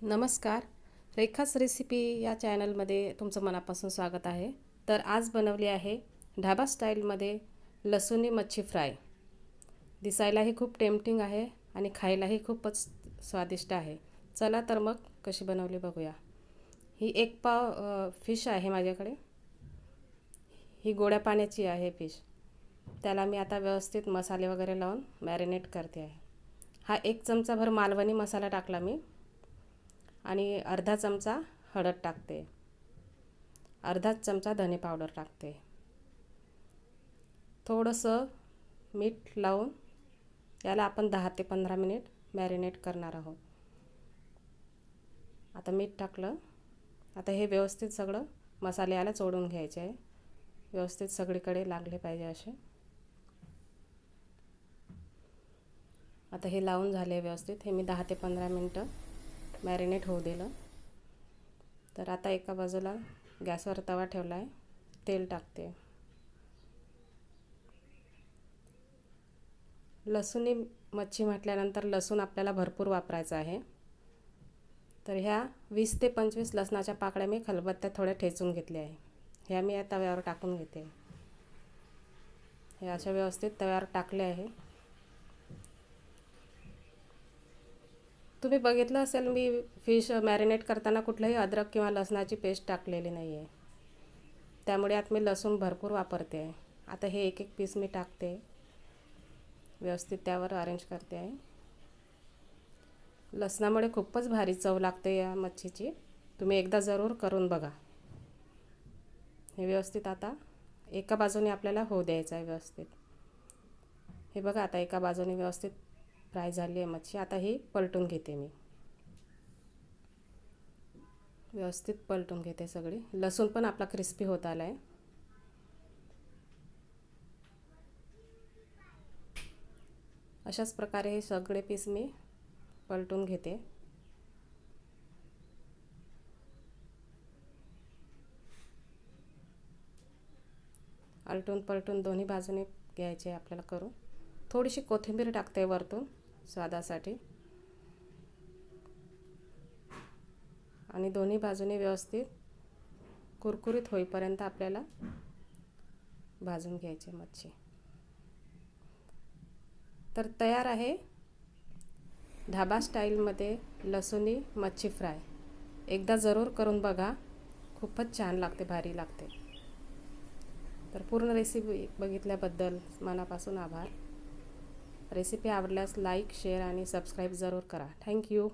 नमस्कार. रेखाच रेसिपी या चॅनलमध्ये तुमचं मनापासून स्वागत आहे. तर आज बनवली आहे ढाबा स्टाईलमध्ये लसूणी मच्छी फ्राय. दिसायलाही खूप टेम्पटिंग आहे आणि खायलाही खूपच स्वादिष्ट आहे. चला तर मग कशी बनवली बघूया. ही एक पाव फिश आहे माझ्याकडे. ही गोड्या पाण्याची आहे फिश. त्याला मी आता व्यवस्थित मसाले वगैरे लावून मॅरिनेट करते आहे. हा 1 चमचाभर मालवणी मसाला टाकला मी आणि अर्धा चमचा हळद टाकते, अर्धा चमचा धने पावडर टाकते, थोडंसं मीठ लावून याला आपण 10 ते 15 मिनिट मॅरिनेट करणार आहोत. आता मीठ टाकलं. आता हे व्यवस्थित सगळं मसाले याला चोळून घ्यायचे आहे. व्यवस्थित सगळीकडे लागले पाहिजे असे. आता हे लावून झाले व्यवस्थित. हे मी 10 ते 15 मिनटं मॅरिनेट होऊ दिलं. तर आता एका बाजूला गॅसवर तवा ठेवला आहे. तेल टाकते. लसूणी मच्छी म्हटल्यानंतर लसूण आपल्याला भरपूर वापरायचा आहे. तर ह्या 20 ते 25 लसणाच्या पाकळ्या मी खलबत्त्यात थोड्या ठेचून घेतल्या आहे. ह्या मी या तव्यावर टाकून घेते. हे अशा व्यवस्थित तव्यावर टाकले आहे. तुम्ही बघितलं असेल मी फिश मॅरिनेट करताना कुठलंही अद्रक किंवा लसणाची पेस्ट टाकलेली नाही आहे. त्यामुळे यात मी लसूण भरपूर वापरते आहे. आता हे एक एक पीस मी टाकते. व्यवस्थित त्यावर अरेंज करते आहे. लसणामुळे खूपच भारी चव लागते या मच्छीची. तुम्ही एकदा जरूर करून बघा. हे व्यवस्थित आता एका बाजूने आपल्याला होऊ द्यायचं आहे व्यवस्थित. हे बघा आता एका बाजूने व्यवस्थित फ्राय झाली आहे मच्छी. आता ही पलटून घेते मी. व्यवस्थित पलटून घेते सगळी. लसूण पण आपला क्रिस्पी होत आला आहे. अशाच प्रकारे हे सगळे पीस मी पलटून घेते. आलटून पलटून दोन्ही बाजूने घ्यायचे आपल्याला करून. थोडीशी कोथिंबीर टाकते वरतून स्वादासाठी. आणि दोन्ही बाजूने व्यवस्थित कुरकुरीत होईपर्यंत आपल्याला भाजून घ्यायची मच्छी. तर तयार आहे ढाबा स्टाईलमध्ये लसूणी मच्छी फ्राय. एकदा जरूर करून बघा. खूपच छान लागते, भारी लागते. तर पूर्ण रेसिपी बघितल्याबद्दल मनापासून आभार. रेसिपी आवडल्यास लाईक, शेअर आणि सबस्क्राईब जरूर करा. थँक्यू.